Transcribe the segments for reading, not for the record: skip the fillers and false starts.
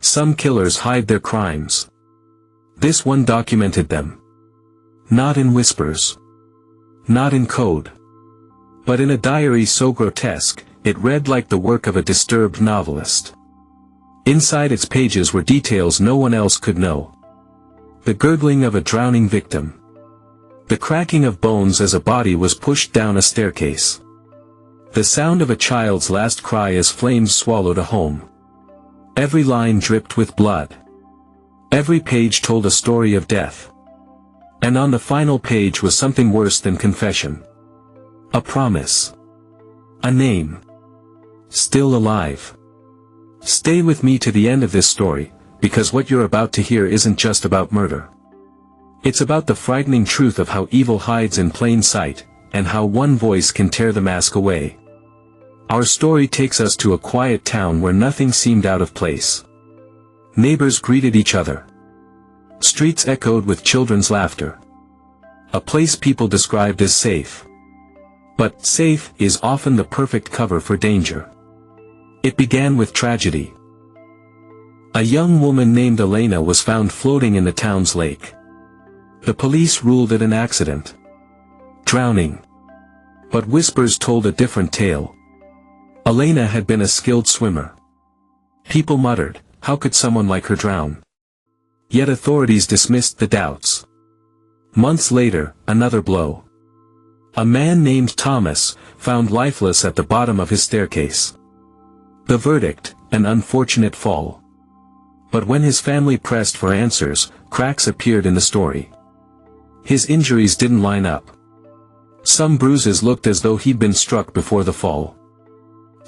Some killers hide their crimes. This one documented them. Not in whispers. Not in code. But in a diary so grotesque, it read like the work of a disturbed novelist. Inside its pages were details no one else could know. The gurgling of a drowning victim. The cracking of bones as a body was pushed down a staircase. The sound of a child's last cry as flames swallowed a home. Every line dripped with blood. Every page told a story of death. And on the final page was something worse than confession. A promise. A name. Still alive. Stay with me to the end of this story, because what you're about to hear isn't just about murder. It's about the frightening truth of how evil hides in plain sight, and how one voice can tear the mask away. Our story takes us to a quiet town where nothing seemed out of place. Neighbors greeted each other. Streets echoed with children's laughter. A place people described as safe. But safe is often the perfect cover for danger. It began with tragedy. A young woman named Elena was found floating in the town's lake. The police ruled it an accident. Drowning. But whispers told a different tale. Elena had been a skilled swimmer. People muttered, how could someone like her drown? Yet authorities dismissed the doubts. Months later, another blow. A man named Thomas, found lifeless at the bottom of his staircase. The verdict, an unfortunate fall. But when his family pressed for answers, cracks appeared in the story. His injuries didn't line up. Some bruises looked as though he'd been struck before the fall.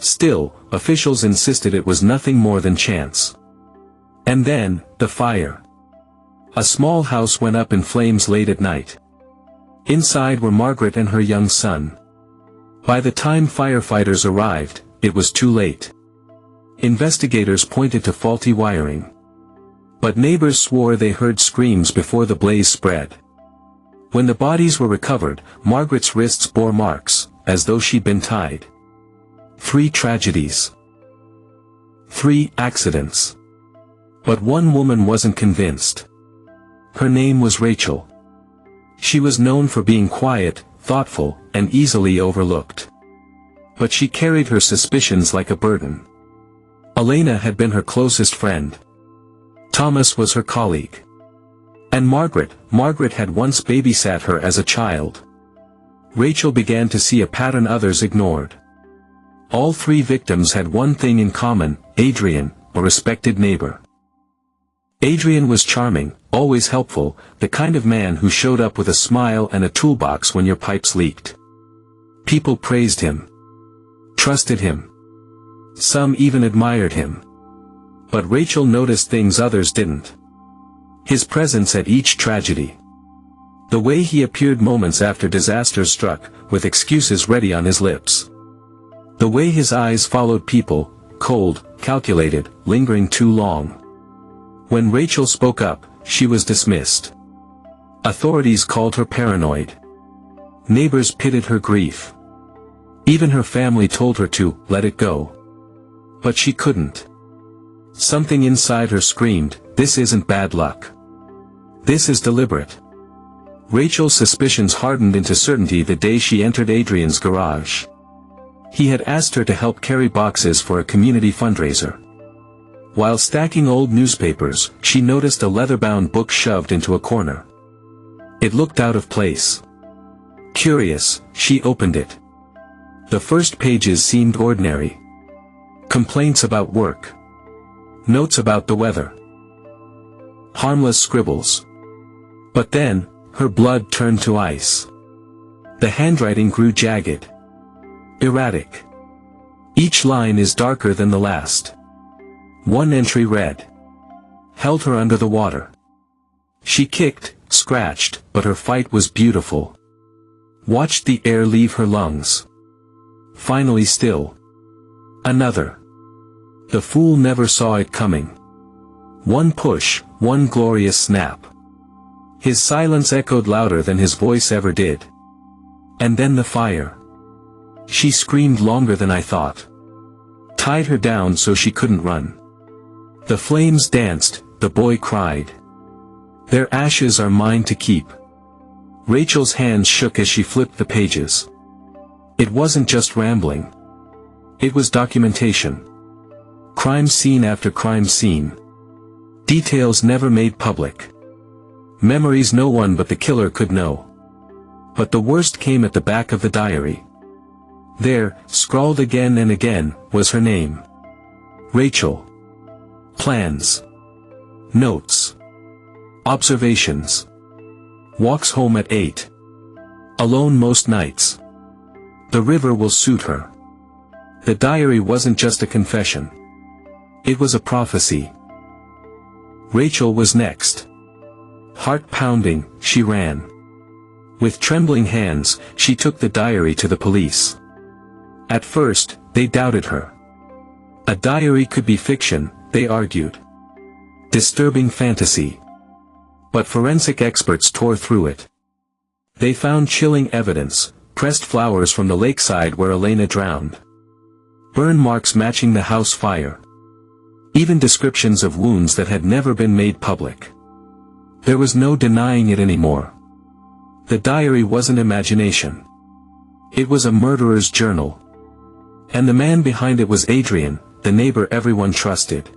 Still, officials insisted it was nothing more than chance. And then, the fire. A small house went up in flames late at night. Inside were Margaret and her young son. By the time firefighters arrived, it was too late. Investigators pointed to faulty wiring. But neighbors swore they heard screams before the blaze spread. When the bodies were recovered, Margaret's wrists bore marks, as though she'd been tied. 3 tragedies. 3 accidents. But one woman wasn't convinced. Her name was Rachel. She was known for being quiet, thoughtful, and easily overlooked. But she carried her suspicions like a burden. Elena had been her closest friend. Thomas was her colleague. And Margaret had once babysat her as a child. Rachel began to see a pattern others ignored. All 3 victims had one thing in common: Adrian, a respected neighbor. Adrian was charming, always helpful, the kind of man who showed up with a smile and a toolbox when your pipes leaked. People praised him. Trusted him. Some even admired him. But Rachel noticed things others didn't. His presence at each tragedy. The way he appeared moments after disasters struck, with excuses ready on his lips. The way his eyes followed people, cold, calculated, lingering too long. When Rachel spoke up, she was dismissed. Authorities called her paranoid. Neighbors pitied her grief. Even her family told her to let it go. But she couldn't. Something inside her screamed, this isn't bad luck. This is deliberate. Rachel's suspicions hardened into certainty the day she entered Adrian's garage. He had asked her to help carry boxes for a community fundraiser. While stacking old newspapers, she noticed a leather-bound book shoved into a corner. It looked out of place. Curious, she opened it. The first pages seemed ordinary. Complaints about work. Notes about the weather. Harmless scribbles. But then, her blood turned to ice. The handwriting grew jagged. Erratic. Each line is darker than the last. One entry read. Held her under the water. She kicked, scratched, but her fight was beautiful. Watched the air leave her lungs. Finally still. Another. The fool never saw it coming. One push, one glorious snap. His silence echoed louder than his voice ever did. And then the fire. She screamed longer than I thought. Tied her down so she couldn't run. The flames danced, the boy cried. Their ashes are mine to keep. Rachel's hands shook as she flipped the pages. It wasn't just rambling. It was documentation. Crime scene after crime scene. Details never made public. Memories no one but the killer could know. But the worst came at the back of the diary. There, scrawled again and again, was her name. Rachel. Plans. Notes. Observations. Walks home at 8. Alone most nights. The river will suit her. The diary wasn't just a confession. It was a prophecy. Rachel was next. Heart pounding, she ran. With trembling hands, she took the diary to the police. At first, they doubted her. A diary could be fiction, they argued. Disturbing fantasy. But forensic experts tore through it. They found chilling evidence, pressed flowers from the lakeside where Elena drowned. Burn marks matching the house fire. Even descriptions of wounds that had never been made public. There was no denying it anymore. The diary wasn't imagination. It was a murderer's journal. And the man behind it was Adrian, the neighbor everyone trusted.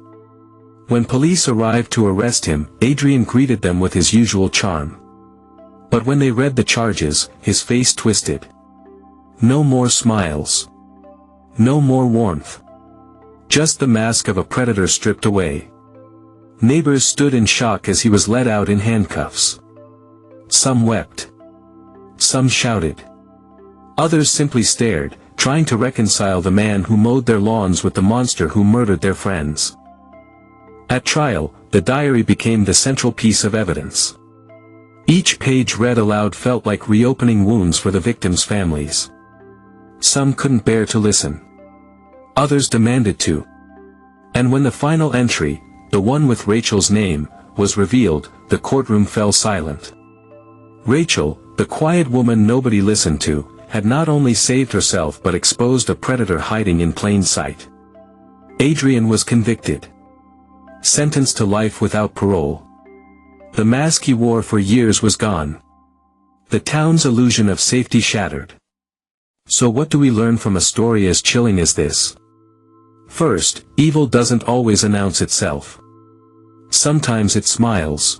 When police arrived to arrest him, Adrian greeted them with his usual charm. But when they read the charges, his face twisted. No more smiles. No more warmth. Just the mask of a predator stripped away. Neighbors stood in shock as he was led out in handcuffs. Some wept. Some shouted. Others simply stared, trying to reconcile the man who mowed their lawns with the monster who murdered their friends. At trial, the diary became the central piece of evidence. Each page read aloud felt like reopening wounds for the victims' families. Some couldn't bear to listen. Others demanded to. And when the final entry, the one with Rachel's name, was revealed, the courtroom fell silent. Rachel, the quiet woman nobody listened to, had not only saved herself but exposed a predator hiding in plain sight. Adrian was convicted. Sentenced to life without parole. The mask he wore for years was gone. The town's illusion of safety shattered. So what do we learn from a story as chilling as this? First, evil doesn't always announce itself. Sometimes it smiles.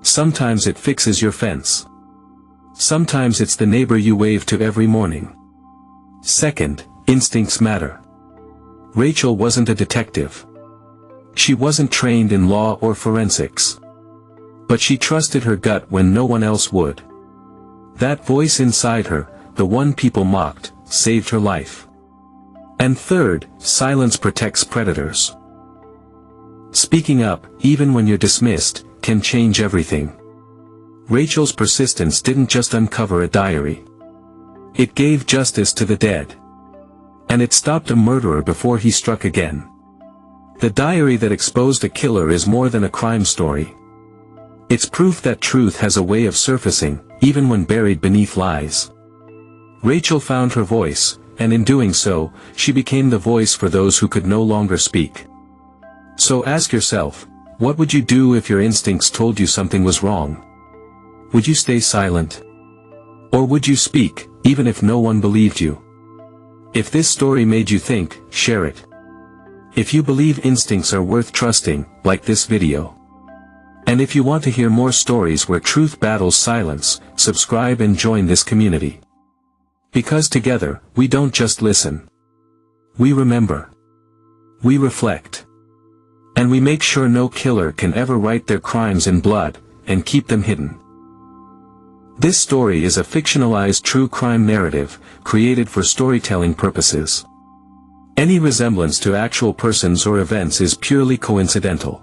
Sometimes it fixes your fence. Sometimes it's the neighbor you wave to every morning. Second, instincts matter. Rachel wasn't a detective. She wasn't trained in law or forensics. But she trusted her gut when no one else would. That voice inside her, the one people mocked, saved her life. And third, silence protects predators. Speaking up, even when you're dismissed, can change everything. Rachel's persistence didn't just uncover a diary. It gave justice to the dead. And it stopped a murderer before he struck again. The diary that exposed a killer is more than a crime story. It's proof that truth has a way of surfacing, even when buried beneath lies. Rachel found her voice, and in doing so, she became the voice for those who could no longer speak. So ask yourself, what would you do if your instincts told you something was wrong? Would you stay silent? Or would you speak, even if no one believed you? If this story made you think, share it. If you believe instincts are worth trusting, like this video. And if you want to hear more stories where truth battles silence, subscribe and join this community. Because together, we don't just listen. We remember. We reflect. And we make sure no killer can ever write their crimes in blood, and keep them hidden. This story is a fictionalized true crime narrative, created for storytelling purposes. Any resemblance to actual persons or events is purely coincidental.